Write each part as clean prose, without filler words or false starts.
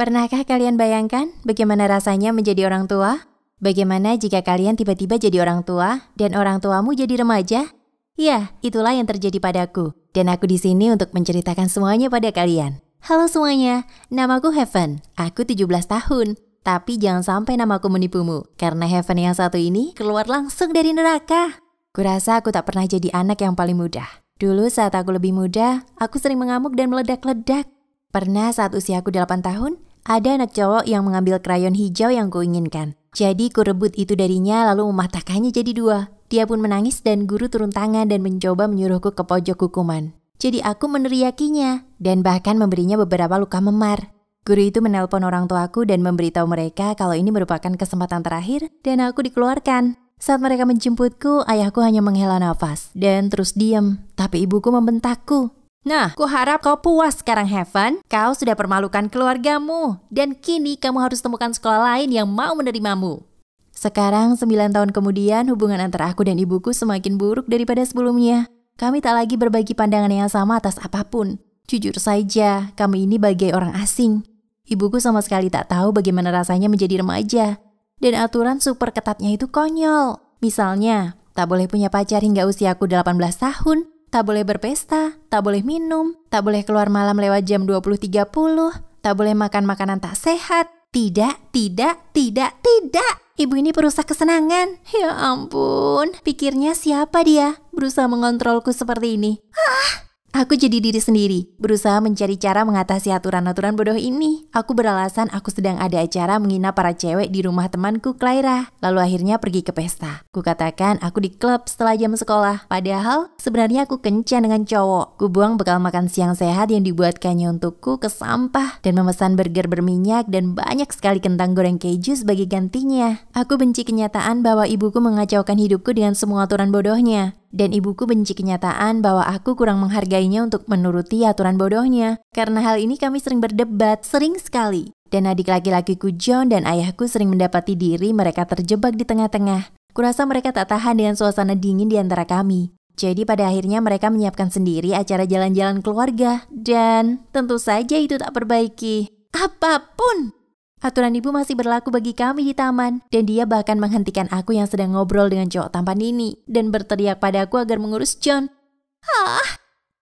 Pernahkah kalian bayangkan bagaimana rasanya menjadi orang tua? Bagaimana jika kalian tiba-tiba jadi orang tua dan orang tuamu jadi remaja? Ya, itulah yang terjadi padaku. Dan aku di sini untuk menceritakan semuanya pada kalian. Halo semuanya, namaku Heaven. Aku 17 tahun. Tapi jangan sampai namaku menipumu, karena Heaven yang satu ini keluar langsung dari neraka. Kurasa aku tak pernah jadi anak yang paling mudah. Dulu saat aku lebih muda, aku sering mengamuk dan meledak-ledak. Pernah saat usiaku 8 tahun, ada anak cowok yang mengambil krayon hijau yang kuinginkan. Jadi ku rebut itu darinya lalu mematahkannya jadi 2. Dia pun menangis dan guru turun tangan dan mencoba menyuruhku ke pojok hukuman. Jadi aku meneriakinya dan bahkan memberinya beberapa luka memar. Guru itu menelpon orang tuaku dan memberitahu mereka kalau ini merupakan kesempatan terakhir dan aku dikeluarkan. Saat mereka menjemputku, ayahku hanya menghela nafas dan terus diam, tapi ibuku membentakku. Nah, kuharap kau puas sekarang Heaven. Kau sudah permalukan keluargamu dan kini kamu harus temukan sekolah lain yang mau menerimamu. Sekarang 9 tahun kemudian, hubungan antara aku dan ibuku semakin buruk daripada sebelumnya. Kami tak lagi berbagi pandangan yang sama atas apapun. Jujur saja, kami ini bagai orang asing. Ibuku sama sekali tak tahu bagaimana rasanya menjadi remaja. Dan aturan super ketatnya itu konyol. Misalnya, tak boleh punya pacar hingga usiaku 18 tahun, tak boleh berpesta, tak boleh minum, tak boleh keluar malam lewat jam 20.30, tak boleh makan makanan tak sehat. Tidak. Ibu ini perusak kesenangan. Ya ampun, pikirnya siapa dia? Berusaha mengontrolku seperti ini. Aku jadi diri sendiri, berusaha mencari cara mengatasi aturan-aturan bodoh ini. Aku beralasan aku sedang ada acara menginap para cewek di rumah temanku Claira, lalu akhirnya pergi ke pesta. Kukatakan aku di klub setelah jam sekolah, padahal sebenarnya aku kencan dengan cowok. Ku buang bekal makan siang sehat yang dibuatkannya untukku ke sampah dan memesan burger berminyak dan banyak sekali kentang goreng keju sebagai gantinya. Aku benci kenyataan bahwa ibuku mengacaukan hidupku dengan semua aturan bodohnya. Dan ibuku benci kenyataan bahwa aku kurang menghargainya untuk menuruti aturan bodohnya. Karena hal ini kami sering berdebat, sering sekali. Dan adik laki-lakiku John dan ayahku sering mendapati diri mereka terjebak di tengah-tengah. Kurasa mereka tak tahan dengan suasana dingin di antara kami. Jadi pada akhirnya mereka menyiapkan sendiri acara jalan-jalan keluarga. Dan tentu saja itu tak perbaiki apapun. Aturan ibu masih berlaku bagi kami di taman, dan dia bahkan menghentikan aku yang sedang ngobrol dengan cowok tampan ini, dan berteriak padaku agar mengurus John.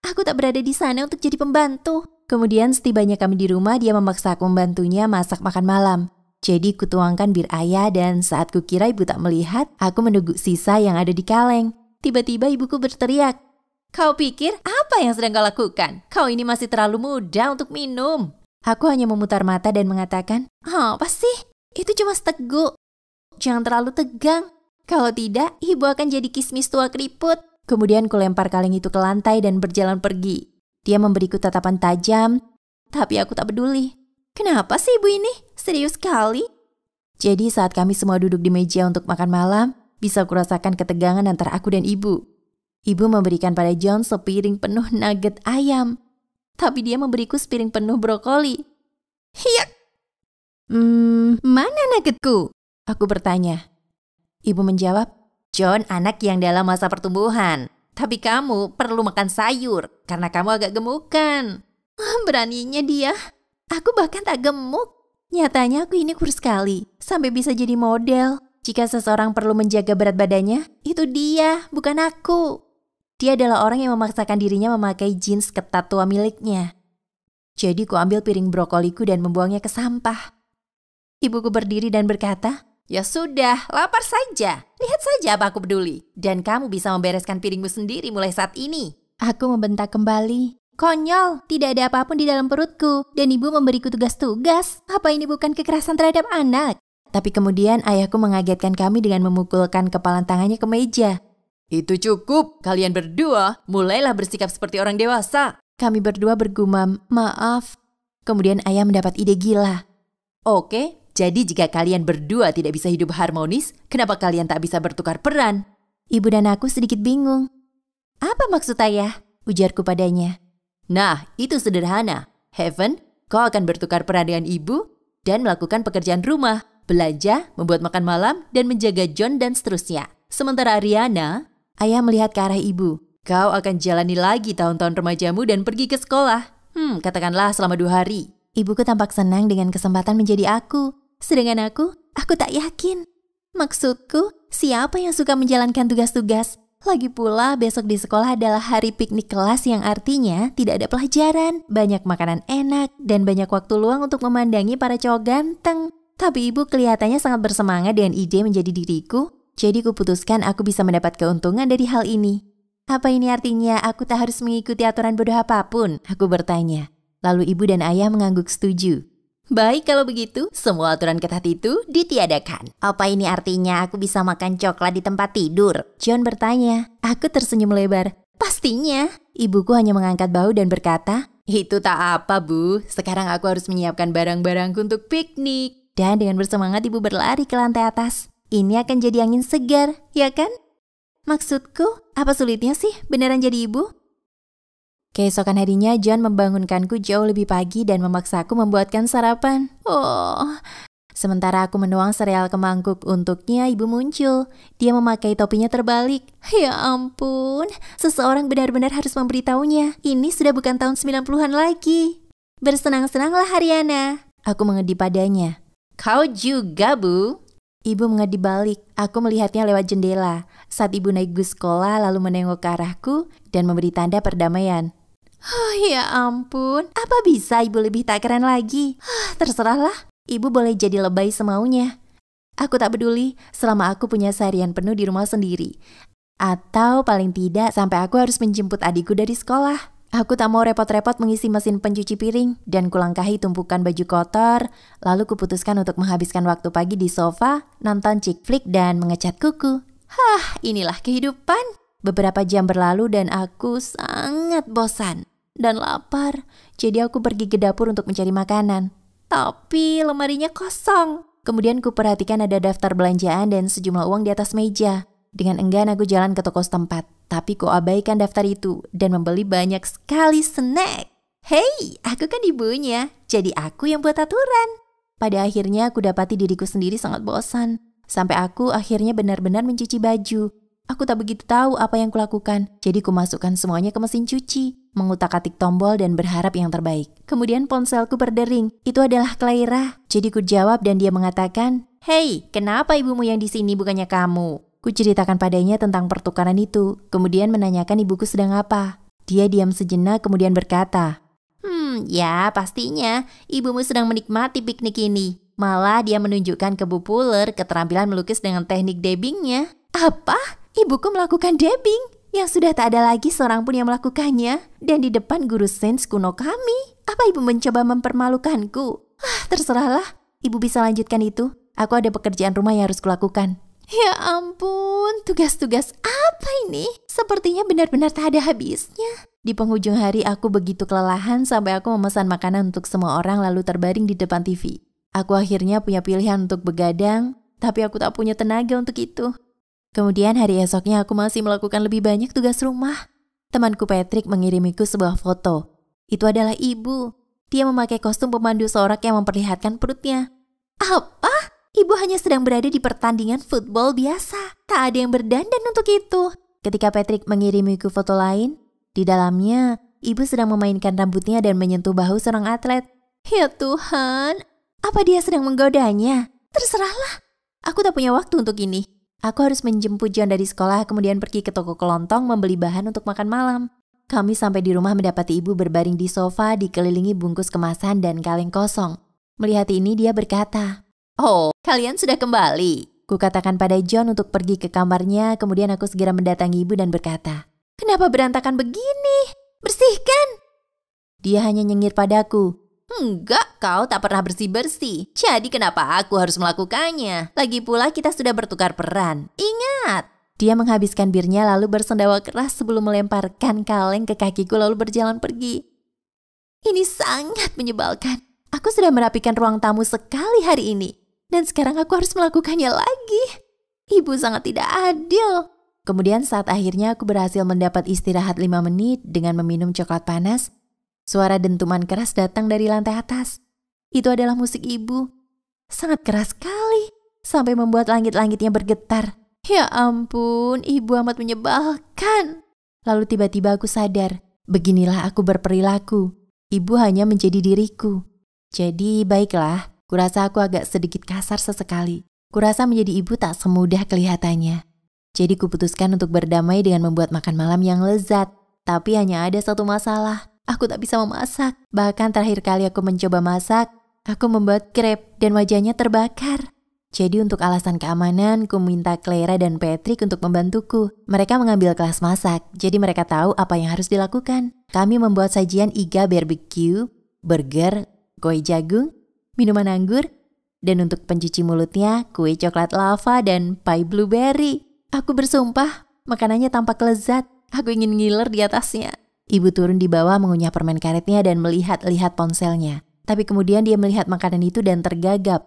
Aku tak berada di sana untuk jadi pembantu. Kemudian setibanya kami di rumah, dia memaksa aku membantunya masak makan malam. Jadi kutuangkan bir ayah dan saat kukira ibu tak melihat, aku meneguk sisa yang ada di kaleng. Tiba-tiba ibuku berteriak, "Kau pikir apa yang sedang kau lakukan? Kau ini masih terlalu muda untuk minum." Aku hanya memutar mata dan mengatakan, "Apa sih? Itu cuma seteguk. Jangan terlalu tegang. Kalau tidak, ibu akan jadi kismis tua keriput." Kemudian kulempar kaleng itu ke lantai dan berjalan pergi. Dia memberiku tatapan tajam, tapi aku tak peduli. Kenapa sih ibu ini? Serius sekali? Jadi saat kami semua duduk di meja untuk makan malam, bisa kurasakan ketegangan antara aku dan ibu. Ibu memberikan pada John sepiring penuh nugget ayam. Tapi dia memberiku sepiring penuh brokoli. Hiyak! Mana nuggetku? Aku bertanya. Ibu menjawab, "John anak yang dalam masa pertumbuhan. Tapi kamu perlu makan sayur, karena kamu agak gemukan." Beraninya dia. Aku bahkan tak gemuk. Nyatanya aku ini kurus sekali, sampai bisa jadi model. Jika seseorang perlu menjaga berat badannya, itu dia, bukan aku. Dia adalah orang yang memaksakan dirinya memakai jeans ketat tua miliknya. Jadi ku ambil piring brokoliku dan membuangnya ke sampah. Ibuku berdiri dan berkata, "Ya sudah, lapar saja. Lihat saja apa aku peduli. Dan kamu bisa membereskan piringmu sendiri mulai saat ini." Aku membentak kembali. "Konyol, tidak ada apapun di dalam perutku. Dan ibu memberiku tugas-tugas. Apa ini bukan kekerasan terhadap anak?" Tapi kemudian ayahku mengagetkan kami dengan memukulkan kepala tangannya ke meja. "Itu cukup, kalian berdua mulailah bersikap seperti orang dewasa." Kami berdua bergumam, "Maaf." Kemudian ayah mendapat ide gila. "Oke, jadi jika kalian berdua tidak bisa hidup harmonis, kenapa kalian tak bisa bertukar peran?" Ibu dan aku sedikit bingung. "Apa maksud ayah?" ujarku padanya. "Nah, itu sederhana. Heaven, kau akan bertukar peran dengan ibu dan melakukan pekerjaan rumah, belanja, membuat makan malam, dan menjaga John dan seterusnya. Sementara Ariana..." Ayah melihat ke arah ibu. "Kau akan jalani lagi tahun-tahun remajamu dan pergi ke sekolah. Katakanlah selama 2 hari. Ibuku tampak senang dengan kesempatan menjadi aku. Sedangkan aku tak yakin. Maksudku, siapa yang suka menjalankan tugas-tugas? Lagi pula besok di sekolah adalah hari piknik kelas yang artinya tidak ada pelajaran, banyak makanan enak, dan banyak waktu luang untuk memandangi para cowok ganteng. Tapi ibu kelihatannya sangat bersemangat dengan ide menjadi diriku, jadi kuputuskan aku bisa mendapat keuntungan dari hal ini. Apa ini artinya aku tak harus mengikuti aturan bodoh apapun? Aku bertanya. Lalu ibu dan ayah mengangguk setuju. Baik kalau begitu, semua aturan ketat itu ditiadakan. Apa ini artinya aku bisa makan coklat di tempat tidur? John bertanya. Aku tersenyum lebar. Pastinya. Ibuku hanya mengangkat bahu dan berkata, itu tak apa bu, sekarang aku harus menyiapkan barang-barangku untuk piknik. Dan dengan bersemangat ibu berlari ke lantai atas. Ini akan jadi angin segar, ya kan? Maksudku, apa sulitnya sih beneran jadi ibu? Keesokan harinya, John membangunkanku jauh lebih pagi dan memaksaku membuatkan sarapan. Sementara aku menuang sereal ke mangkuk untuknya, ibu muncul. Dia memakai topinya terbalik. Ya ampun, seseorang benar-benar harus memberitahunya. Ini sudah bukan tahun 90-an lagi. Bersenang-senanglah Haryana. Aku mengedip padanya. Kau juga, Bu? Ibu mengedip balik. Aku melihatnya lewat jendela. Saat ibu naik bus sekolah lalu menengok ke arahku dan memberi tanda perdamaian. Ya ampun, apa bisa ibu lebih tak keren lagi? Terserahlah, ibu boleh jadi lebay semaunya. Aku tak peduli selama aku punya seharian penuh di rumah sendiri. Atau paling tidak sampai aku harus menjemput adikku dari sekolah. Aku tak mau repot-repot mengisi mesin pencuci piring dan kulangkahi tumpukan baju kotor. Lalu kuputuskan untuk menghabiskan waktu pagi di sofa, nonton chick flick dan mengecat kuku. Inilah kehidupan. Beberapa jam berlalu dan aku sangat bosan dan lapar. Jadi aku pergi ke dapur untuk mencari makanan. Tapi lemarinya kosong. Kemudian kuperhatikan ada daftar belanjaan dan sejumlah uang di atas meja. Dengan enggan aku jalan ke toko setempat. Tapi kuabaikan daftar itu dan membeli banyak sekali snack. Hei, aku kan ibunya. Jadi aku yang buat aturan. Pada akhirnya aku dapati diriku sendiri sangat bosan. Sampai aku akhirnya benar-benar mencuci baju. Aku tak begitu tahu apa yang kulakukan. Jadi kumasukkan semuanya ke mesin cuci, mengutak-atik tombol dan berharap yang terbaik. Kemudian ponselku berdering. Itu adalah Claira. Jadi ku jawab dan dia mengatakan, "Hei, kenapa ibumu yang di sini bukannya kamu?" Ku ceritakan padanya tentang pertukaran itu. Kemudian menanyakan ibuku sedang apa. Dia diam sejenak kemudian berkata, Ya pastinya ibumu sedang menikmati piknik ini. Malah dia menunjukkan ke Bu Puller keterampilan melukis dengan teknik dabbingnya. Apa? Ibuku melakukan dabbing? Yang sudah tak ada lagi seorang pun yang melakukannya. Dan di depan guru sains kuno kami. Apa ibu mencoba mempermalukanku? Terserahlah. Ibu bisa lanjutkan itu. Aku ada pekerjaan rumah yang harus kulakukan. Ya ampun, tugas-tugas apa ini? Sepertinya benar-benar tak ada habisnya. Di penghujung hari aku begitu kelelahan sampai aku memesan makanan untuk semua orang lalu terbaring di depan TV. Aku akhirnya punya pilihan untuk begadang, tapi aku tak punya tenaga untuk itu. Kemudian hari esoknya aku masih melakukan lebih banyak tugas rumah. Temanku Patrick mengirimiku sebuah foto. Itu adalah ibu. Dia memakai kostum pemandu sorak yang memperlihatkan perutnya. Apa? Ibu hanya sedang berada di pertandingan football biasa. Tak ada yang berdandan untuk itu. Ketika Patrick mengirimiku foto lain, di dalamnya ibu sedang memainkan rambutnya dan menyentuh bahu seorang atlet. Ya Tuhan, apa dia sedang menggodanya? Terserahlah. Aku tak punya waktu untuk ini. Aku harus menjemput John dari sekolah kemudian pergi ke toko kelontong membeli bahan untuk makan malam. Kami sampai di rumah mendapati ibu berbaring di sofa dikelilingi bungkus kemasan dan kaleng kosong. Melihat ini dia berkata, "Oh, kalian sudah kembali." Kukatakan pada John untuk pergi ke kamarnya, kemudian aku segera mendatangi ibu dan berkata, "Kenapa berantakan begini? Bersihkan." Dia hanya nyengir padaku, "Enggak, kau tak pernah bersih-bersih. Jadi kenapa aku harus melakukannya? Lagi pula kita sudah bertukar peran. Ingat." Dia menghabiskan birnya lalu bersendawa keras sebelum melemparkan kaleng ke kakiku lalu berjalan pergi. Ini sangat menyebalkan. Aku sudah merapikan ruang tamu sekali hari ini. Dan sekarang aku harus melakukannya lagi. Ibu sangat tidak adil. Kemudian saat akhirnya aku berhasil mendapat istirahat 5 menit dengan meminum coklat panas, suara dentuman keras datang dari lantai atas. Itu adalah musik ibu. Sangat keras sekali, sampai membuat langit-langitnya bergetar. Ya ampun, ibu amat menyebalkan. Lalu tiba-tiba aku sadar, beginilah aku berperilaku. Ibu hanya menjadi diriku. Jadi baiklah, kurasa aku agak sedikit kasar sesekali. Kurasa menjadi ibu tak semudah kelihatannya. Jadi kuputuskan untuk berdamai dengan membuat makan malam yang lezat. Tapi hanya ada satu masalah, aku tak bisa memasak. Bahkan terakhir kali aku mencoba masak, aku membuat crepe dan wajahnya terbakar. Jadi untuk alasan keamanan, ku minta Clara dan Patrick untuk membantuku. Mereka mengambil kelas masak, jadi mereka tahu apa yang harus dilakukan. Kami membuat sajian iga barbecue, burger, kue jagung, minuman anggur, dan untuk pencuci mulutnya, kue coklat lava dan pie blueberry. Aku bersumpah, makanannya tampak lezat. Aku ingin ngiler di atasnya. Ibu turun di bawah mengunyah permen karetnya dan melihat-lihat ponselnya. Tapi kemudian dia melihat makanan itu dan tergagap.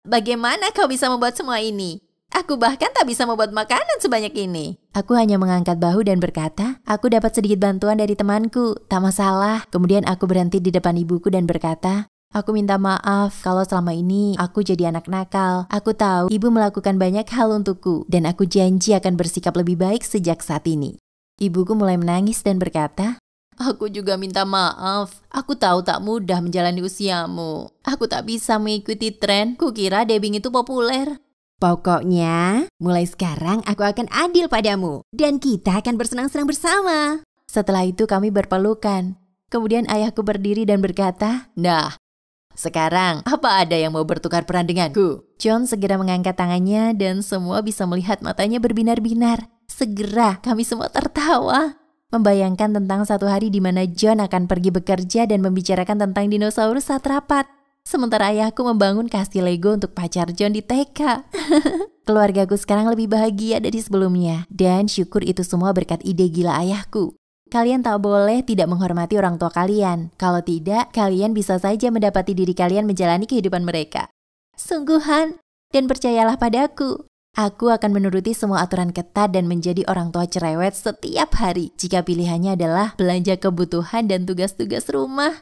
Bagaimana kau bisa membuat semua ini? Aku bahkan tak bisa membuat makanan sebanyak ini. Aku hanya mengangkat bahu dan berkata, aku dapat sedikit bantuan dari temanku, tak masalah. Kemudian aku berhenti di depan ibuku dan berkata, aku minta maaf kalau selama ini aku jadi anak nakal. Aku tahu ibu melakukan banyak hal untukku dan aku janji akan bersikap lebih baik sejak saat ini. Ibuku mulai menangis dan berkata, aku juga minta maaf. Aku tahu tak mudah menjalani usiamu. Aku tak bisa mengikuti tren. Kukira dabbing itu populer. Pokoknya, mulai sekarang aku akan adil padamu. Dan kita akan bersenang-senang bersama. Setelah itu kami berpelukan. Kemudian ayahku berdiri dan berkata, nah, sekarang apa ada yang mau bertukar peran denganku? John segera mengangkat tangannya dan semua bisa melihat matanya berbinar-binar. Segera kami semua tertawa. Membayangkan tentang satu hari di mana John akan pergi bekerja dan membicarakan tentang dinosaurus saat rapat. Sementara ayahku membangun kastil Lego untuk pacar John di TK. Keluargaku sekarang lebih bahagia dari sebelumnya. Dan syukur itu semua berkat ide gila ayahku. Kalian tak boleh tidak menghormati orang tua kalian. Kalau tidak, kalian bisa saja mendapati diri kalian menjalani kehidupan mereka. Sungguhan, dan percayalah padaku. Aku akan menuruti semua aturan ketat dan menjadi orang tua cerewet setiap hari jika pilihannya adalah belanja kebutuhan dan tugas-tugas rumah.